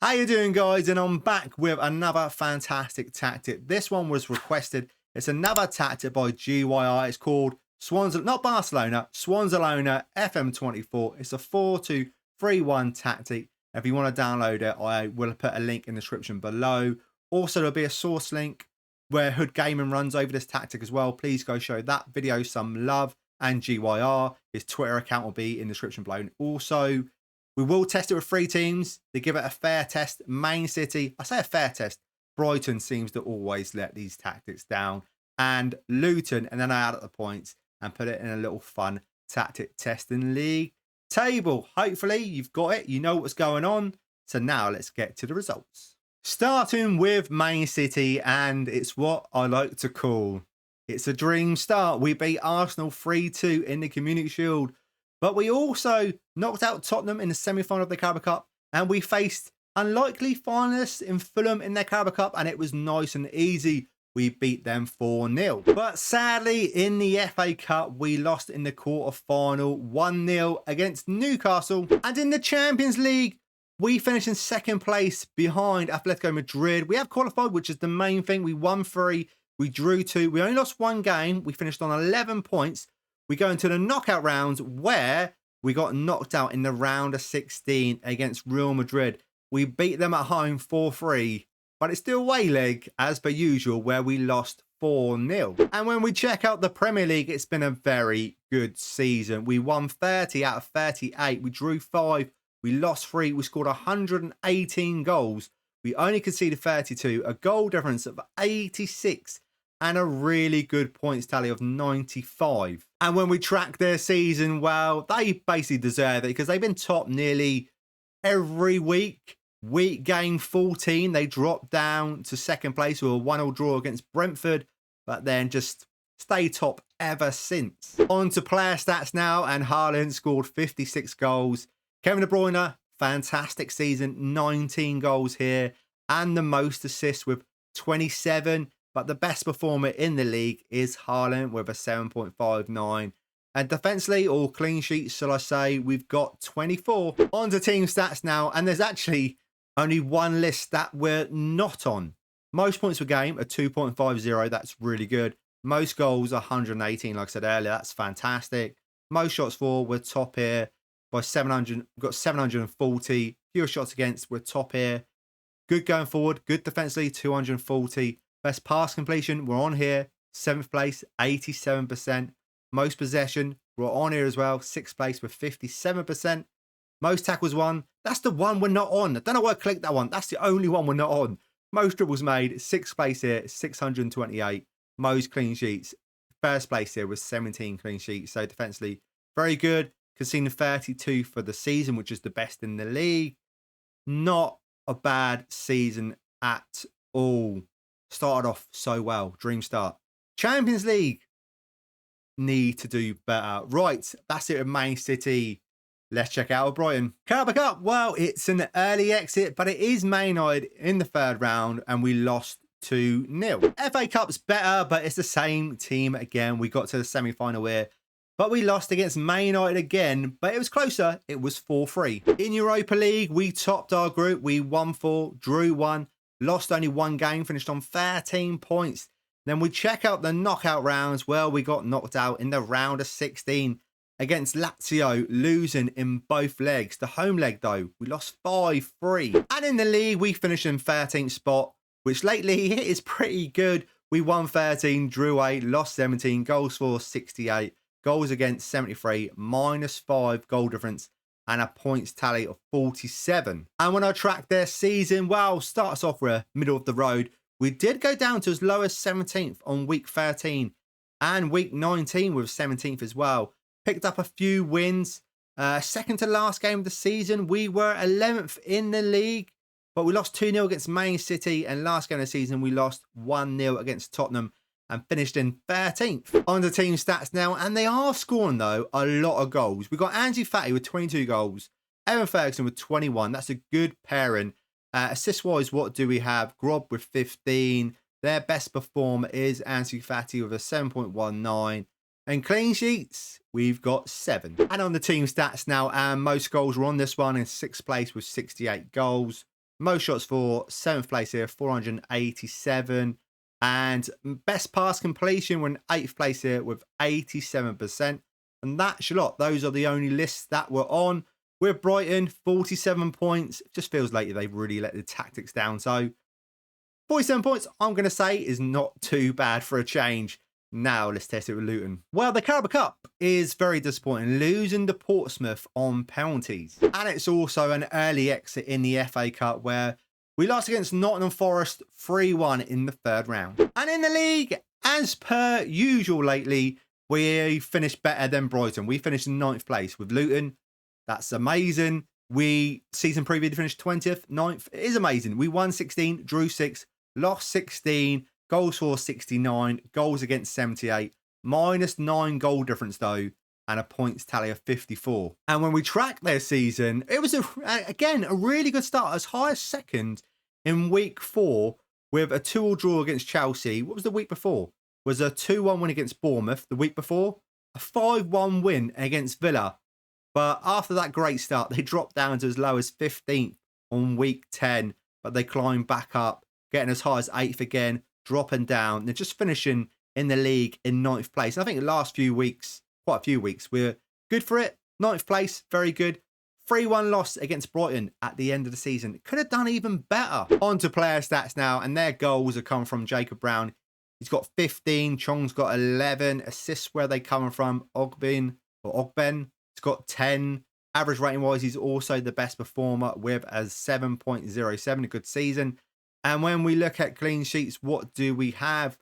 How you doing, guys? And I'm back with another fantastic tactic. This one was requested. It's another tactic by GYR. It's called not Barcelona, SWANSALONA FM24. It's a 4-2-3-1 tactic. If you want to download it, I will put a link in the description below. Also, there'll be a source link where Hood Gaming runs over this tactic as well. Please go show that video some love. And GYR, his Twitter account will be in the description below. And also, we will test it with 3 teams. They give it a fair test. Main City, I say a fair test. Brighton seems to always let these tactics down. And Luton, and then I add up the points and put it in a little fun tactic testing league table. Hopefully you've got it. You know what's going on. So now let's get to the results. Starting with Main City, and it's what I like to call, it's a dream start. We beat Arsenal 3-2 in the Community Shield. But we also knocked out Tottenham in the semi-final of the Carabao Cup, and we faced unlikely finalists in Fulham in their Carabao Cup, and it was nice and easy. We beat them 4-0. But sadly, in the FA Cup, we lost in the quarter-final 1-0 against Newcastle. And in the Champions League, we finished in second place behind Atletico Madrid. We have qualified, which is the main thing. We won 3, we drew 2. We only lost 1 game. We finished on 11 points. We go into the knockout rounds where we got knocked out in the round of 16 against Real Madrid. We beat them at home 4-3, but it's still away leg as per usual where we lost 4-0. And when we check out the Premier League, it's been a very good season. We won 30 out of 38. We drew 5. We lost 3. We scored 118 goals. We only conceded 32, a goal difference of 86. And a really good points tally of 95. And when we track their season, well, they basically deserve it because they've been top nearly every week. Week game 14, they dropped down to second place with a 1-1 draw against Brentford, but then just stay top ever since. On to player stats now, and Haaland scored 56 goals. Kevin De Bruyne, fantastic season, 19 goals here, and the most assists with 27. But the best performer in the league is Haaland with a 7.59. And defensively, all clean sheets, shall I say, we've got 24. On to team stats now. And there's actually only one list that we're not on. Most points per game are 2.50. That's really good. Most goals, 118. Like I said earlier, that's fantastic. Most shots for, we're top here by 700. We've got 740. Fewer shots against, we're top here. Good going forward. Good defensively, 240. Best pass completion, we're on here. 7th place, 87%. Most possession, we're on here as well. 6th place with 57%. Most tackles won. That's the one we're not on. I don't know why I clicked that one. That's the only one we're not on. Most dribbles made, 6th place here, 628. Most clean sheets. First place here was 17 clean sheets. So defensively, very good. Conceding 32 for the season, which is the best in the league. Not a bad season at all. Started off so well. Dream start. Champions League. Need to do better. Right. That's it with Main City. Let's check out Brighton. Carabao Cup. Well, it's an early exit, but it is Man United in the 3rd round, and we lost 2-0. FA Cup's better, but it's the same team again. We got to the semi-final here, but we lost against Man United again, but it was closer. It was 4-3. In Europa League, we topped our group. We won 4, drew 1. Lost only 1 game, finished on 13 points. Then we check out the knockout rounds. Well, we got knocked out in the round of 16 against Lazio, losing in both legs. The home leg, though, we lost 5-3. And in the league, we finished in 13th spot, which lately is pretty good. We won 13, drew 8, lost 17, goals for 68, goals against 73, -5 goal difference, and a points tally of 47. And when I track their season, well, starts off with middle of the road. We did go down to as low as 17th on week 13 and week 19 with 17th as well. Picked up a few wins. Second to last game of the season, we were 11th in the league, but we lost 2-0 against Man City. And last game of the season, we lost 1-0 against Tottenham and finished in 13th. On to team stats now, and they are scoring, though, a lot of goals. We've got Ansu Fati with 22 goals, Evan Ferguson with 21. That's a good pairing. Assist-wise, what do we have? Grob with 15. Their best performer is Ansu Fati with a 7.19. And clean sheets, we've got 7. And on the team stats now, and most goals were on this one in 6th place with 68 goals. Most shots for, 7th place here, 487. And best pass completion, we're in 8th place here with 87%. And that's a lot. Those are the only lists that we're on. We're Brighton, 47 points. It just feels like they've really let the tactics down. So 47 points, I'm going to say, is not too bad for a change. Now let's test it with Luton. Well, the Carabao Cup is very disappointing, losing to Portsmouth on penalties. And it's also an early exit in the FA Cup where we lost against Nottingham Forest 3-1 in the 3rd round. And in the league, as per usual lately, we finished better than Brighton. We finished in 9th place with Luton. That's amazing. We, season preview, finished 20th, 9th. It is amazing. We won 16, drew 6, lost 16, goals for 69, goals against 78, -9 goal difference though, and a points tally of 54. And when we track their season, it was, again, a really good start, as high as 2nd in week 4 with a 2-2 draw against Chelsea. What was the week before? Was a 2-1 win against Bournemouth the week before, a 5-1 win against Villa. But after that great start, they dropped down to as low as 15th on week 10, but they climbed back up, getting as high as 8th again, dropping down. They're just finishing in the league in 9th place. And I think the last few weeks, quite a few weeks, we're good for it. 9th place, very good. 3-1 loss against Brighton at the end of the season. Could have done even better. On to player stats now, and their goals have come from Jacob Brown. He's got 15. Chong's got 11. Assists, where they coming from? Ogben. He's got 10. Average rating wise, he's also the best performer with a 7.07, a good season. And when we look at clean sheets, what do we have?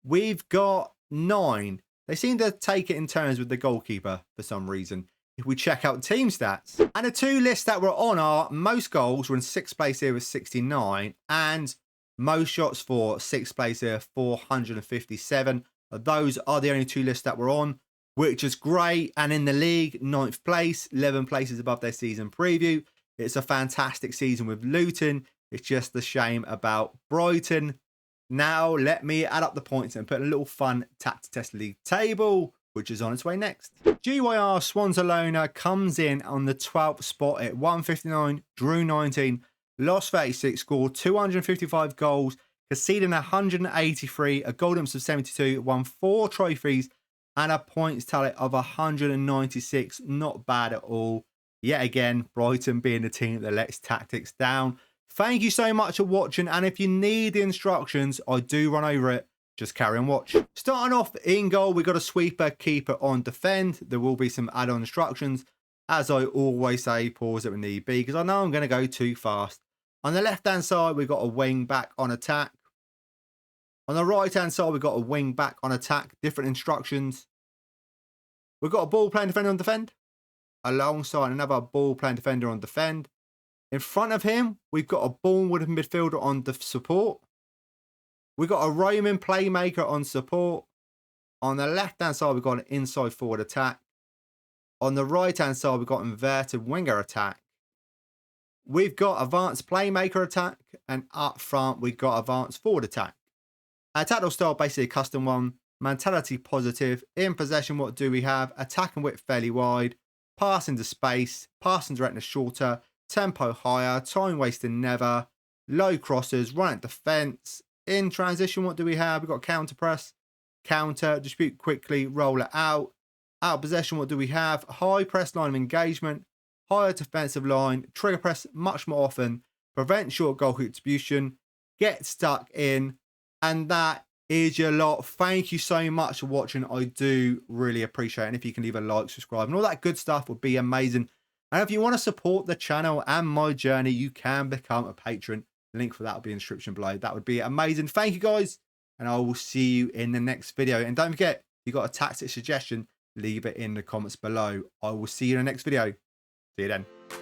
We've got 9. They seem to take it in turns with the goalkeeper for some reason. If we check out team stats, and the 2 lists that we're on are most goals, we're in 6th place here with 69, and most shots for, 6th place here, 457. Those are the only 2 lists that we're on, which is great. And in the league, 9th place, 11 places above their season preview. It's a fantastic season with Luton. It's just a shame about Brighton. Now, let me add up the points and put a little fun Tactic Test League table, which is on its way next. GYR SWANSALONA comes in on the 12th spot at 159, drew 19, lost 36, scored 255 goals, conceding 183, a goal difference of 72, won 4 trophies, and a points tally of 196. Not bad at all. Yet again, Brighton being the team that lets tactics down. Thank you so much for watching, and if you need the instructions, I do run over it. Just carry on watch. Starting off in goal, we got a sweeper, keeper on defend. There will be some add-on instructions. As I always say, pause it when need be, because I know I'm going to go too fast. On the left-hand side, we've got a wing back on attack. On the right-hand side, we've got a wing back on attack. Different instructions. We've got a ball playing defender on defend, alongside another ball playing defender on defend. In front of him, we've got a ball-wooden midfielder on the support. We've got a roaming playmaker on support. On the left-hand side, we've got an inside forward attack. On the right-hand side, we've got inverted winger attack. We've got advanced playmaker attack. And up front, we've got advanced forward attack. Our tactical style, basically a custom one. Mentality positive. In possession, what do we have? Attack and width fairly wide. Passing to space. Passing directness shorter. Tempo higher. Time wasting never. Low crosses. Run at defence. In transition, what do we have? We've got counter press, counter, dispute quickly, roll it out. Out of possession, what do we have? High press line of engagement, higher defensive line, trigger press much more often, prevent short goal distribution, get stuck in, and that is your lot. Thank you so much for watching. I do really appreciate it. And if you can leave a like, subscribe, and all that good stuff would be amazing. And if you want to support the channel and my journey, you can become a patron. Link for that will be in the description below. That would be amazing. Thank you guys, and I will see you in the next video. And don't forget, if you got a tactic suggestion, leave it in the comments below. I will see you in the next video. See you then.